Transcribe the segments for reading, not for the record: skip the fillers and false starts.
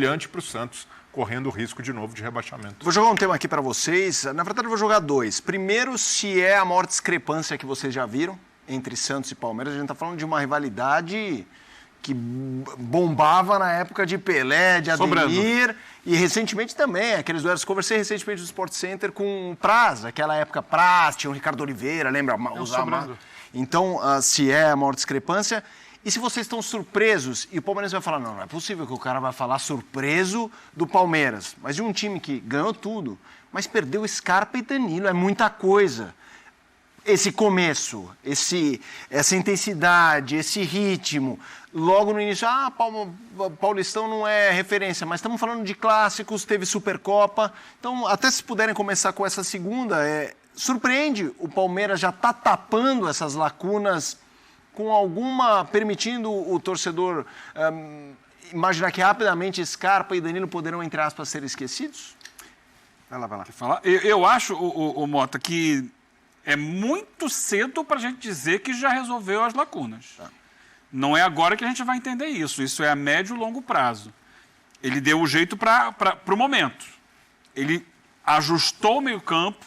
humilhante para o Santos, correndo o risco de novo de rebaixamento. Vou jogar um tema aqui para vocês. Na verdade, eu vou jogar dois. Primeiro, se é a maior discrepância que vocês já viram entre Santos e Palmeiras. A gente está falando de uma rivalidade que bombava na época de Pelé, de Ademir, e recentemente também, aqueles duelos que conversei recentemente do Sport Center com o Praz, aquela época Praz, tinha o Ricardo Oliveira, lembra? Então, se é a maior discrepância. E se vocês estão surpresos, e o Palmeiras vai falar, não é possível que o cara vai falar surpreso do Palmeiras, mas de um time que ganhou tudo, mas perdeu Scarpa e Danilo, é muita coisa. Esse começo, essa intensidade, esse ritmo, logo no início, Paulistão não é referência, mas estamos falando de clássicos, teve Supercopa, então até se puderem começar com essa segunda, surpreende, o Palmeiras já está tapando essas lacunas com alguma, permitindo o torcedor imaginar que rapidamente Scarpa e Danilo poderão, entre aspas, ser esquecidos? Vai lá. Eu acho, o Mota, que é muito cedo para a gente dizer que já resolveu as lacunas. Não é agora que a gente vai entender isso. Isso é a médio e longo prazo. Ele deu o jeito para o momento. Ele ajustou o meio-campo,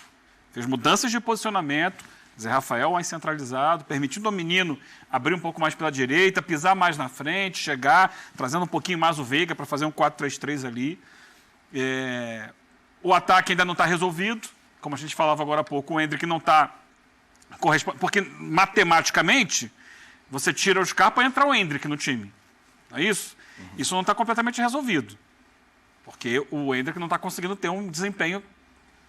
fez mudanças de posicionamento, Zé Rafael mais centralizado, permitindo ao menino abrir um pouco mais pela direita, pisar mais na frente, chegar, trazendo um pouquinho mais o Veiga para fazer um 4-3-3 ali. O ataque ainda não está resolvido. Como a gente falava agora há pouco, o Endrick não está correspondendo. Porque, matematicamente, você tira o Scarpa e entra o Endrick no time. Não é isso? Isso não está completamente resolvido. Porque o Endrick não está conseguindo ter um desempenho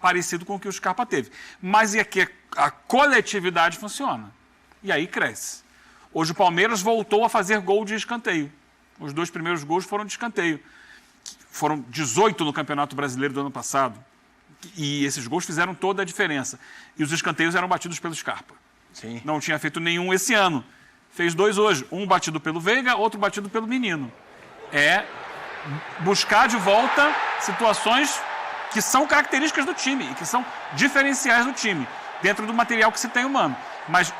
parecido com o que o Scarpa teve. Mas e aqui a coletividade funciona. E aí cresce. Hoje o Palmeiras voltou a fazer gol de escanteio. Os 2 primeiros gols foram de escanteio. Foram 18 no Campeonato Brasileiro do ano passado. E esses gols fizeram toda a diferença. E os escanteios eram batidos pelo Scarpa. Sim. Não tinha feito nenhum esse ano. Fez 2 hoje. Um batido pelo Veiga, outro batido pelo menino. É buscar de volta situações que são características do time e que são diferenciais do time, dentro do material que se tem humano. Mas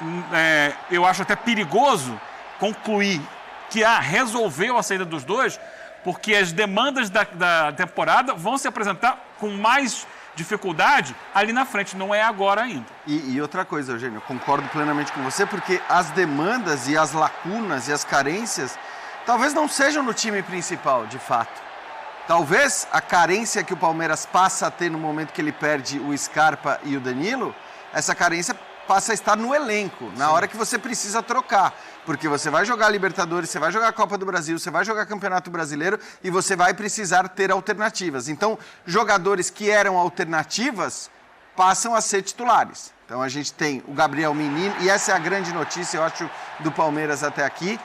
eu acho até perigoso concluir que resolveu a saída dos dois, porque as demandas da temporada vão se apresentar com mais dificuldade ali na frente, não é agora ainda. E outra coisa, Eugênio, eu concordo plenamente com você, porque as demandas e as lacunas e as carências talvez não sejam no time principal, de fato. Talvez a carência que o Palmeiras passa a ter no momento que ele perde o Scarpa e o Danilo, essa carência passa a estar no elenco, na hora que você precisa trocar. Porque você vai jogar Libertadores, você vai jogar a Copa do Brasil, você vai jogar Campeonato Brasileiro e você vai precisar ter alternativas. Então, jogadores que eram alternativas passam a ser titulares. Então, a gente tem o Gabriel Menino, e essa é a grande notícia, eu acho, do Palmeiras até aqui.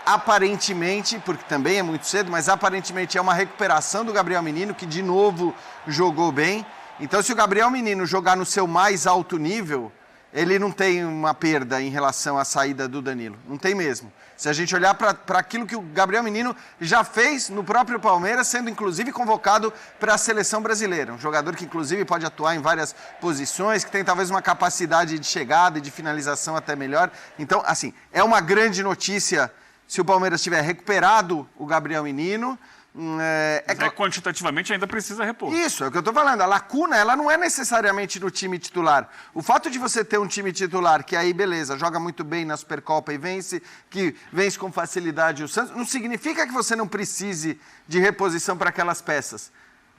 Aparentemente, porque também é muito cedo, mas aparentemente é uma recuperação do Gabriel Menino, que de novo jogou bem. Então, se o Gabriel Menino jogar no seu mais alto nível, ele não tem uma perda em relação à saída do Danilo. Não tem mesmo. Se a gente olhar para aquilo que o Gabriel Menino já fez no próprio Palmeiras, sendo inclusive convocado para a seleção brasileira. Um jogador que inclusive pode atuar em várias posições, que tem talvez uma capacidade de chegada e de finalização até melhor. Então, assim, é uma grande notícia se o Palmeiras tiver recuperado o Gabriel Menino. Quantitativamente ainda precisa repor. Isso, é o que eu estou falando. A lacuna, ela não é necessariamente no time titular. O fato de você ter um time titular que aí, beleza, joga muito bem na Supercopa e vence, que vence com facilidade o Santos, não significa que você não precise de reposição para aquelas peças.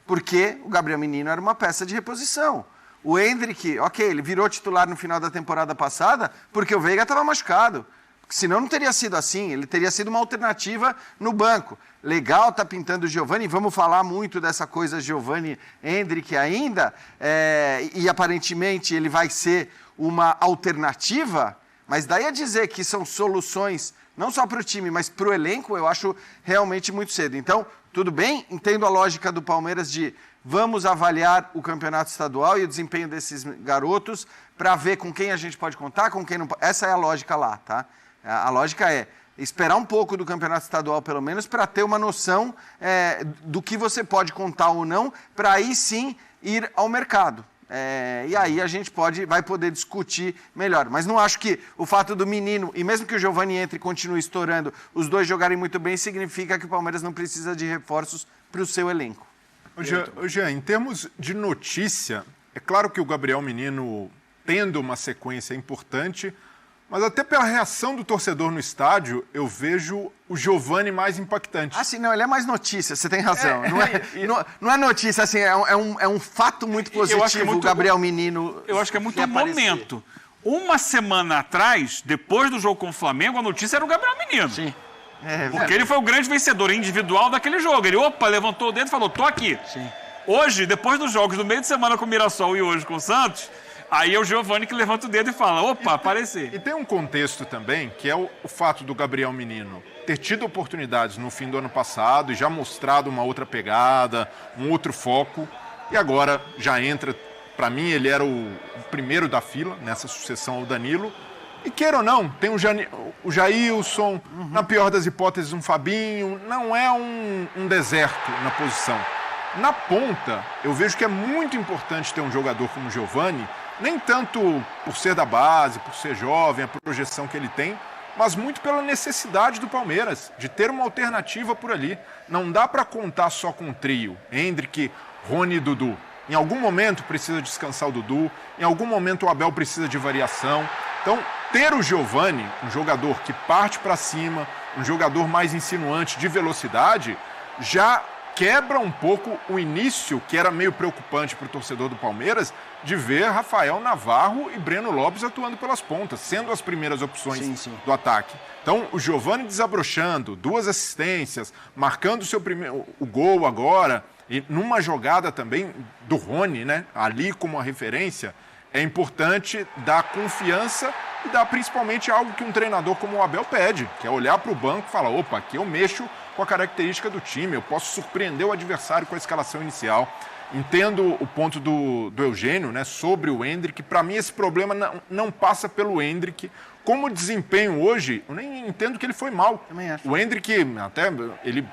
Porque o Gabriel Menino era uma peça de reposição. O Endrick, ok, ele virou titular no final da temporada passada porque o Veiga estava machucado. Senão não teria sido assim, ele teria sido uma alternativa no banco. Legal, tá pintando o Giovani, vamos falar muito dessa coisa Giovani Endrick ainda, e aparentemente ele vai ser uma alternativa, mas daí a dizer que são soluções não só para o time, mas para o elenco, eu acho realmente muito cedo. Então, tudo bem, entendo a lógica do Palmeiras de vamos avaliar o campeonato estadual e o desempenho desses garotos para ver com quem a gente pode contar, com quem não pode. Essa é a lógica lá, tá? A lógica é esperar um pouco do campeonato estadual, pelo menos, para ter uma noção do que você pode contar ou não, para aí sim ir ao mercado. E aí a gente vai poder discutir melhor. Mas não acho que o fato do menino, e mesmo que o Giovani entre e continue estourando, os dois jogarem muito bem, significa que o Palmeiras não precisa de reforços para o seu elenco. Ô, Jean, em termos de notícia, é claro que o Gabriel Menino tendo uma sequência importante, mas até pela reação do torcedor no estádio, eu vejo o Giovani mais impactante. Ah, sim, não, ele é mais notícia, você tem razão. Não é notícia, assim, é um fato muito positivo o Gabriel Menino. Eu acho que é muito um momento. Uma semana atrás, depois do jogo com o Flamengo, a notícia era o Gabriel Menino. Sim. Porque ele foi o grande vencedor individual daquele jogo. Ele, levantou o dedo e falou, tô aqui. Sim. Hoje, depois dos jogos do meio de semana com o Mirassol e hoje com o Santos, aí é o Giovani que levanta o dedo e fala, aparecer. E tem um contexto também, que é o fato do Gabriel Menino ter tido oportunidades no fim do ano passado e já mostrado uma outra pegada, um outro foco, e agora já entra, para mim ele era o primeiro da fila nessa sucessão ao Danilo, e queira ou não, tem o Jailson, na pior das hipóteses um Fabinho, não é um deserto na posição. Na ponta, eu vejo que é muito importante ter um jogador como o Giovani, nem tanto por ser da base, por ser jovem, a projeção que ele tem, mas muito pela necessidade do Palmeiras, de ter uma alternativa por ali. Não dá para contar só com o trio, Endrick, Rony e Dudu. Em algum momento precisa descansar o Dudu, em algum momento o Abel precisa de variação. Então, ter o Giovani, um jogador que parte para cima, um jogador mais insinuante de velocidade, já quebra um pouco o início, que era meio preocupante para o torcedor do Palmeiras, de ver Rafael Navarro e Breno Lopes atuando pelas pontas, sendo as primeiras opções do ataque. Então, o Giovani desabrochando, 2 assistências, marcando o gol agora, e numa jogada também do Rony, né, ali como uma referência, é importante dar confiança e dar principalmente algo que um treinador como o Abel pede, que é olhar para o banco e falar, aqui eu mexo com a característica do time, eu posso surpreender o adversário com a escalação inicial. Entendo o ponto do Eugênio, né, sobre o Endrick. Para mim, esse problema não passa pelo Endrick. Como desempenho hoje, eu nem entendo que ele foi mal. Também acho. O Endrick, até ele,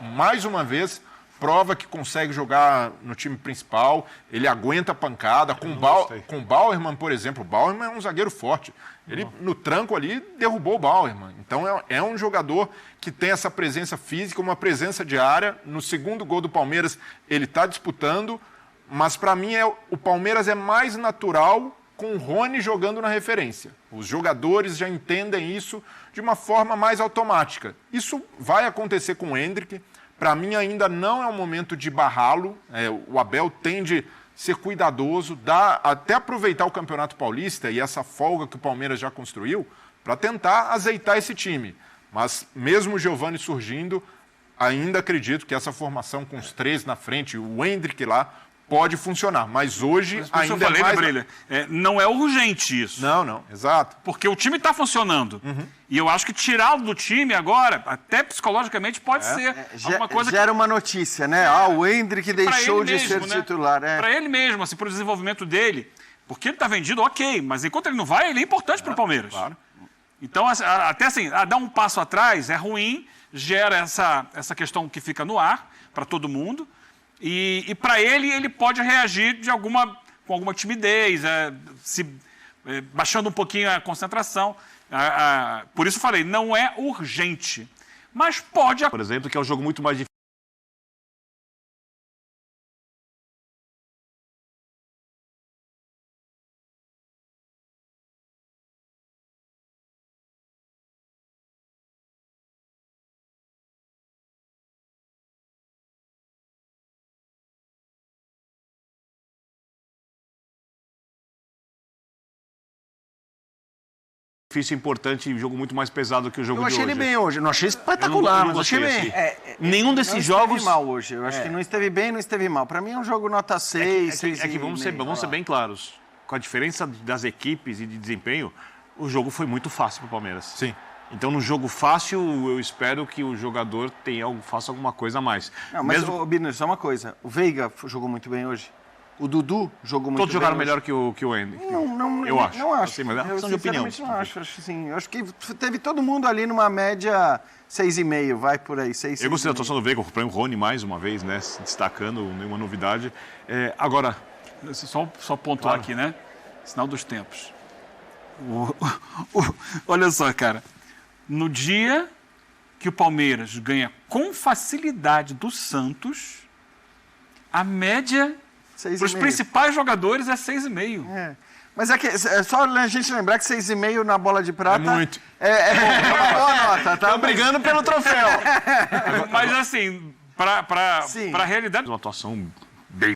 mais uma vez, prova que consegue jogar no time principal, ele aguenta a pancada. Com o Bauerman, por exemplo, o Bauerman é um zagueiro forte. Ele, no tranco ali, derrubou o Bauerman. Então, é um jogador que tem essa presença física, uma presença de área. No segundo gol do Palmeiras, ele está disputando, mas para mim o Palmeiras é mais natural com o Rony jogando na referência. Os jogadores já entendem isso de uma forma mais automática. Isso vai acontecer com o Endrick. Para mim, ainda não é o momento de barrá-lo. O Abel tende a ser cuidadoso, até aproveitar o Campeonato Paulista e essa folga que o Palmeiras já construiu para tentar azeitar esse time. Mas mesmo o Giovani surgindo, ainda acredito que essa formação com os 3 na frente, o Endrick lá, pode funcionar. Mas hoje ainda eu falei, é mais... Brilha, não é urgente isso. Não, exato. Porque o time está funcionando. E eu acho que tirá-lo do time agora, até psicologicamente, pode ser alguma coisa gera uma notícia, né? O Endrick deixou de ser titular. Para ele mesmo, assim, para o desenvolvimento dele. Porque ele está vendido, ok, mas enquanto ele não vai, ele é importante para o Palmeiras. Claro. Então, até assim, dar um passo atrás é ruim, gera essa questão que fica no ar para todo mundo. E para ele pode reagir com alguma timidez, baixando um pouquinho a concentração. Por isso eu falei, não é urgente. Mas pode... Por exemplo, que é um jogo muito mais difícil. Difícil, importante, um jogo muito mais pesado que o jogo de hoje. Eu achei ele bem hoje, não achei espetacular, mas achei bem. Nenhum desses jogos... Não esteve mal hoje, eu acho que não esteve bem, não esteve mal. Para mim é um jogo nota 6, vamos ser bem claros. Com a diferença das equipes e de desempenho, o jogo foi muito fácil para o Palmeiras. Sim. Então, no jogo fácil, eu espero que o jogador faça alguma coisa a mais. Não, mas, Bino, só uma coisa. O Veiga jogou muito bem hoje. O Dudu jogou muito bem. Todos jogaram melhor que o Endrick. Eu acho. Não acho. Assim, mas é uma questão de opinião. Não acho. Eu acho que teve todo mundo ali numa média 6,5, vai por aí. 6, eu gostei da atuação do Veiga, o Rony mais uma vez, né? Se destacando, nenhuma novidade. Agora... Só pontuar aqui, né? Sinal dos tempos. Olha só, cara. No dia que o Palmeiras ganha com facilidade do Santos, a média para os 6,5. principais jogadores é 6,5. Mas é só a gente lembrar que 6,5 na bola de prata... É muito. É uma boa nota, tá? Estão brigando pelo troféu. Mas assim, para Sim. a realidade... Uma atuação bem...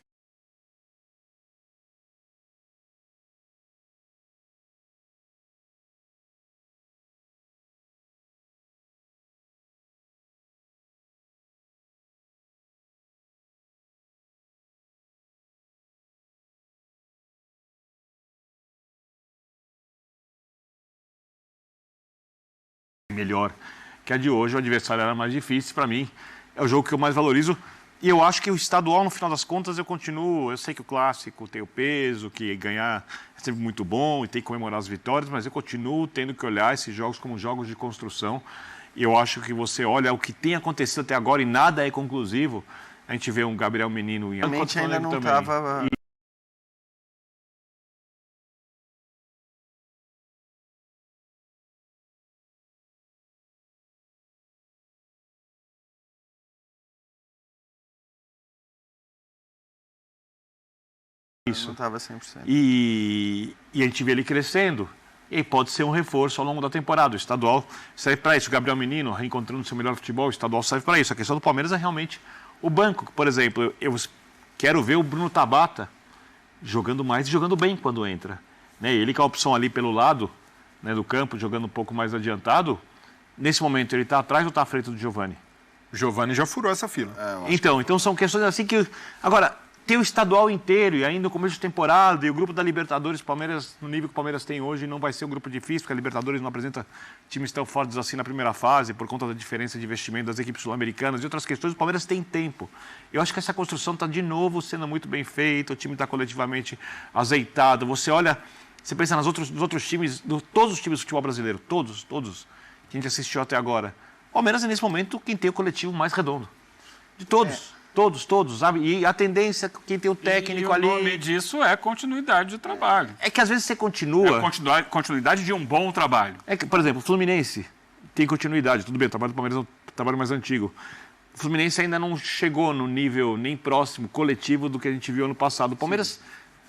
melhor que a de hoje. O adversário era mais difícil para mim. É o jogo que eu mais valorizo. E eu acho que o estadual, no final das contas, eu continuo. Eu sei que o clássico tem o peso, que ganhar é sempre muito bom e tem que comemorar as vitórias, mas eu continuo tendo que olhar esses jogos como jogos de construção. E eu acho que você olha o que tem acontecido até agora e nada é conclusivo. A gente vê um Gabriel Menino em Realmente ainda não também. estava... Isso. Não estava 100%. E a gente vê ele crescendo. E pode ser um reforço ao longo da temporada. O estadual serve para isso. O Gabriel Menino reencontrando seu melhor futebol, o estadual serve para isso. A questão do Palmeiras é realmente o banco. Por exemplo, eu quero ver o Bruno Tabata jogando mais e jogando bem quando entra. Né? Ele que é a opção ali pelo lado, né, do campo, jogando um pouco mais adiantado. Nesse momento ele está atrás ou está à frente do Giovani? O Giovani já furou essa fila. Então são questões assim que... Agora, tem o estadual inteiro e ainda no começo de temporada e o grupo da Libertadores, Palmeiras, no nível que o Palmeiras tem hoje, não vai ser um grupo difícil, porque a Libertadores não apresenta times tão fortes assim na primeira fase, por conta da diferença de investimento das equipes sul-americanas e outras questões. O Palmeiras tem tempo. Eu acho que essa construção está de novo sendo muito bem feita, o time está coletivamente azeitado. Você olha, você pensa nos outros times, todos os times do futebol brasileiro, todos, que a gente assistiu até agora. O Palmeiras é, nesse momento, quem tem o coletivo mais redondo. De todos. Todos, sabe? E a tendência, quem tem o técnico ali... o nome disso é continuidade de trabalho. É que às vezes você continua... É continuidade de um bom trabalho. É que, por exemplo, o Fluminense tem continuidade. Tudo bem, o trabalho do Palmeiras é um trabalho mais antigo. O Fluminense ainda não chegou no nível nem próximo, coletivo, do que a gente viu ano passado. O Palmeiras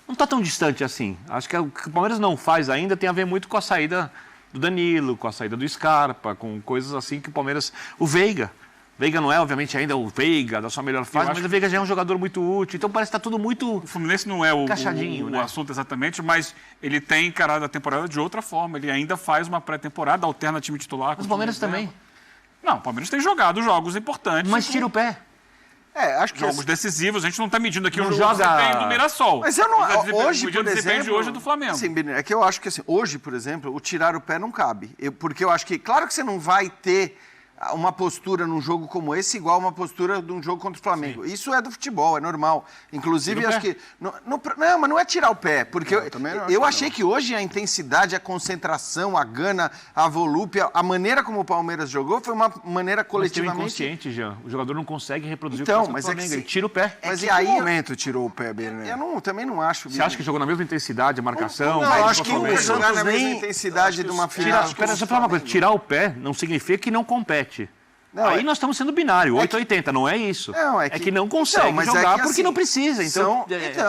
não está tão distante assim. Acho que o que o Palmeiras não faz ainda tem a ver muito com a saída do Danilo, com a saída do Scarpa, com coisas assim que o Palmeiras... O Veiga não é, obviamente, ainda o Veiga da sua melhor fase, mas o Veiga já é um jogador muito útil. Então parece que está tudo muito... O Fluminense não é o né? assunto exatamente, mas ele tem encarado a temporada de outra forma. Ele ainda faz uma pré-temporada, alterna time titular. Mas o Palmeiras também. Não, o Palmeiras tem jogado jogos importantes. Mas tira o pé. Acho que... Jogos decisivos, a gente não está medindo aqui Não o joga... desempenho do Mirassol. Mas eu não... Hoje, o desempenho de hoje é do Flamengo. Assim, é que eu acho que, assim, hoje, por exemplo, o tirar o pé não cabe. Porque eu acho que... Claro que você não vai ter uma postura num jogo como esse igual uma postura de um jogo contra o Flamengo. Sim. Isso é do futebol, é normal. Inclusive, acho que... Não, mas não é tirar o pé, porque eu achei que hoje a intensidade, a concentração, a gana, a volúpia, a maneira como o Palmeiras jogou foi uma maneira coletivamente... Mas tem inconsciente, Jean. O jogador não consegue reproduzir então, o que faz no Flamengo. Ele tira o pé. Mas e aí... momento tirou o pé, Berné? Eu também não acho... Você acha que jogou na mesma intensidade, a marcação? Não, eu acho que nunca jogar na mesma intensidade de uma final. Espera, só falar uma coisa. Tirar o pé não significa que não compete. Não, aí nós estamos sendo binário, 880, não é isso. Não, é que não consegue jogar porque não precisa. Então,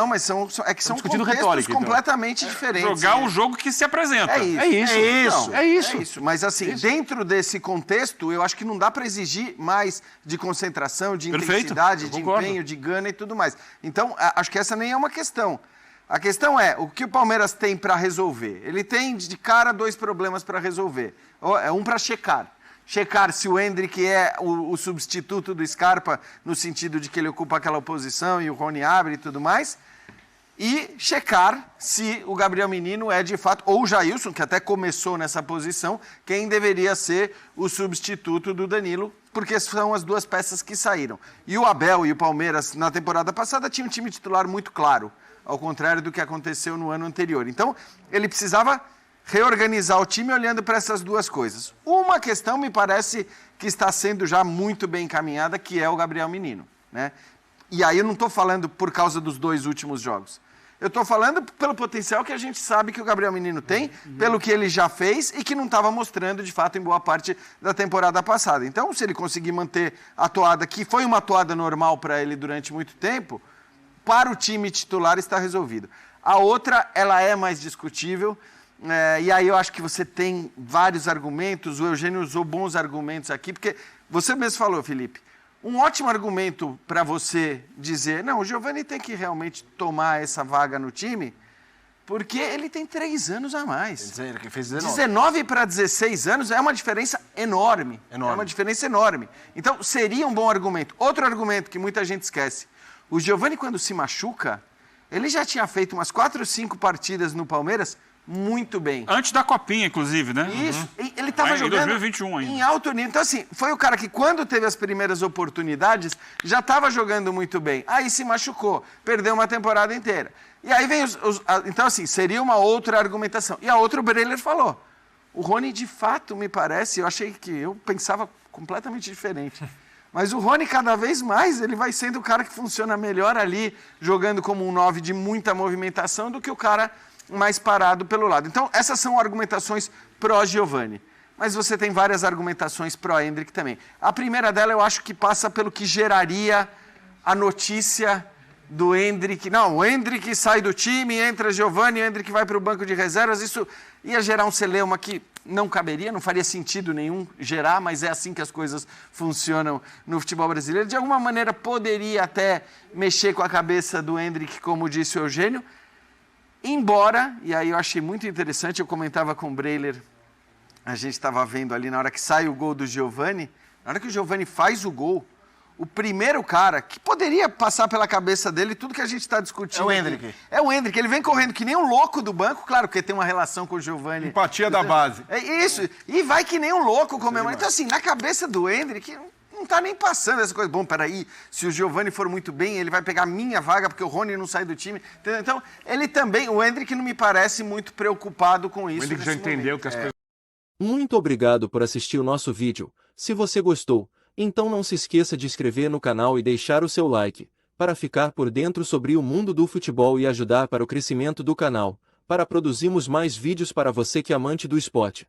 mas são contextos retórica, completamente diferentes. Jogar o jogo que se apresenta. É isso. Mas assim, dentro desse contexto, eu acho que não dá para exigir mais de concentração, de intensidade, de empenho, de gana e tudo mais. Então, acho que essa nem é uma questão. A questão é, o que o Palmeiras tem para resolver? Ele tem de cara 2 problemas para resolver. Um para checar se o Endrick é o substituto do Scarpa, no sentido de que ele ocupa aquela posição e o Rony abre e tudo mais, e checar se o Gabriel Menino é de fato, ou o Jailson, que até começou nessa posição, quem deveria ser o substituto do Danilo, porque são as 2 peças que saíram. E o Abel e o Palmeiras, na temporada passada, tinham um time titular muito claro, ao contrário do que aconteceu no ano anterior. Então, ele precisava reorganizar o time olhando para essas 2 coisas. Uma questão me parece que está sendo já muito bem encaminhada, que é o Gabriel Menino, né? E aí eu não estou falando por causa dos 2 últimos jogos. Eu estou falando pelo potencial que a gente sabe que o Gabriel Menino tem, pelo que ele já fez e que não estava mostrando, de fato, em boa parte da temporada passada. Então, se ele conseguir manter a toada, que foi uma toada normal para ele durante muito tempo, para o time titular está resolvido. A outra, ela é mais discutível, e aí eu acho que você tem vários argumentos, o Eugênio usou bons argumentos aqui, porque você mesmo falou, Felipe, um ótimo argumento para você dizer, não, o Giovani tem que realmente tomar essa vaga no time, porque ele tem 3 anos a mais. Ele que fez 19. 19 para 16 anos é uma diferença enorme. É uma diferença enorme. Então, seria um bom argumento. Outro argumento que muita gente esquece. O Giovani, quando se machuca, ele já tinha feito umas 4 ou 5 partidas no Palmeiras muito bem. Antes da Copinha, inclusive, né? Isso. Ele estava jogando em 2021 ainda. em alto nível. Então, assim, foi o cara que, quando teve as primeiras oportunidades, já estava jogando muito bem. Aí se machucou, perdeu uma temporada inteira. E aí vem então, assim, seria uma outra argumentação. E a outra, o Breler falou. O Rony, de fato, me parece, eu pensava completamente diferente. Mas o Rony, cada vez mais, ele vai sendo o cara que funciona melhor ali, jogando como um 9 de muita movimentação, do que o cara mais parado pelo lado. Então, essas são argumentações pró-Giovani. Mas você tem várias argumentações pró-Endrick também. A primeira dela, eu acho que passa pelo que geraria a notícia do Endrick. Não, o Endrick sai do time, entra Giovani, o Endrick vai para o banco de reservas. Isso ia gerar um celeuma que não caberia, não faria sentido nenhum gerar, mas é assim que as coisas funcionam no futebol brasileiro. De alguma maneira, poderia até mexer com a cabeça do Endrick, como disse o Eugênio. Embora, e aí eu achei muito interessante, eu comentava com o Breler, a gente estava vendo ali na hora que sai o gol do Giovani, na hora que o Giovani faz o gol, o primeiro cara que poderia passar pela cabeça dele tudo que a gente está discutindo. É o Endrick. É o Endrick. Ele vem correndo que nem um louco do banco, claro, porque tem uma relação com o Giovani. Empatia da base. É isso. E vai que nem um louco comemorando. Então, assim, na cabeça do Endrick, não está nem passando essa coisa. Bom, peraí, se o Giovani for muito bem, ele vai pegar a minha vaga, porque o Rony não sai do time. Entendeu? Então, ele também, o Endrick não me parece muito preocupado com isso. O Endrick já entendeu que as coisas... Muito obrigado por assistir o nosso vídeo. Se você gostou, então não se esqueça de inscrever no canal e deixar o seu like, para ficar por dentro sobre o mundo do futebol e ajudar para o crescimento do canal, para produzirmos mais vídeos para você que é amante do esporte.